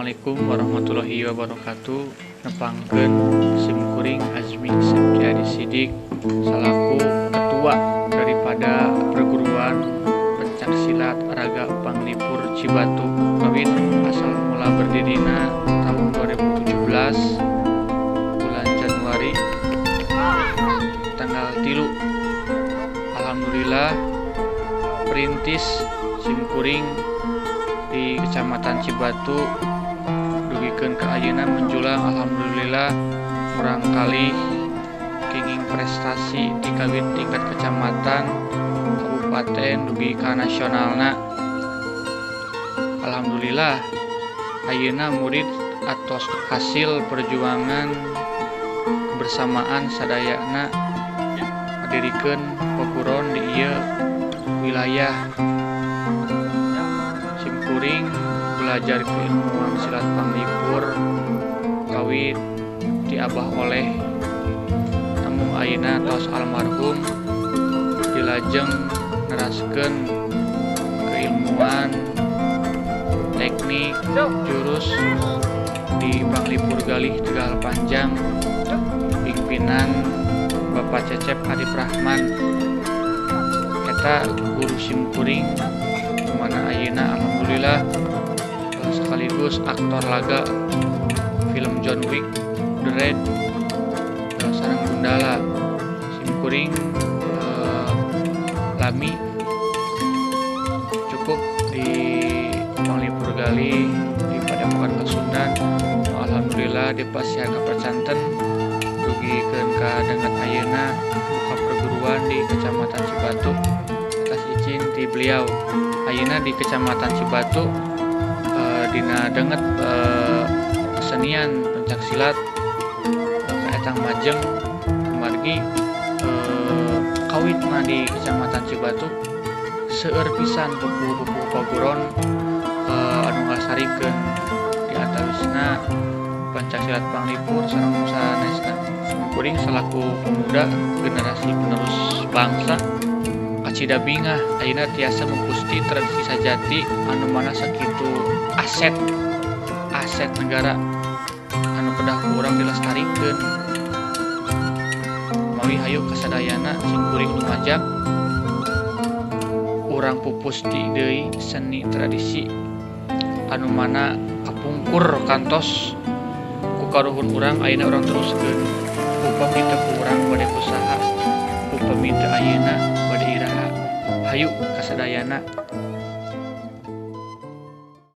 Assalamualaikum warahmatullahi wabarakatuh. Nepangkeun simkuring Azmi Septiadi Sidik selaku ketua daripada perguruan pencaksilat Raga Panglipur Cibatu Kawit asal mula berdirinya tahun 2017 bulan Januari tanggal 3. Alhamdulillah perintis simkuring di Kecamatan Cibatu dugikeun ka ayeuna menjulang alhamdulillah urang kali kenging prestasi di kawin tingkat kecamatan kabupaten dugi ka nasionalna. Alhamdulillah ayeuna murid atos hasil perjuangan kebersamaan sadayana ngadirikeun paguron di ieu wilayah simkuring belajar keilmuan silat panglipur kawit diabah oleh tamu ayeuna tos almarhum dilajeng neraskeun keilmuan teknik jurus di Panglipur Galih Tegal Panjang pimpinan Bapak Cecep Arif Rahman eta guru simkuring mana ayeuna alhamdulillah sekaligus aktor laga film John Wick The Raid sareng Gundala simkuring lami cukup di Panglipur Galih di Padepokan Pasundan. Alhamdulillah di Pasiaga Percanten dugikeun ka dengan ayeuna buka perguruan di Kecamatan Cibatu atas izin ti beliau. Ayeuna di Kecamatan Cibatu dina denget kesenian pencaksilat kaetang majeng margi kawitna di Kecamatan Cibatu seueur pisan pupuh-pupuh paguron anu ngasarikeun di antawisna pencaksilat Panglipur sareng sanesna kuring selaku pemuda generasi penerus bangsa Acida bingah ayeuna tiasa mempusti tradisi sajati anu mana sakitu aset negara anu kedah kurang dilestarikeun mawi hayu kasadayana simkuring lumajang urang pupusti deui seni tradisi anu mana kapungkur kantos ku karuhun urang ayeuna urang teruskeun upami teu urang bade usaha upami teu ayeuna bade iraha hayu kasadayana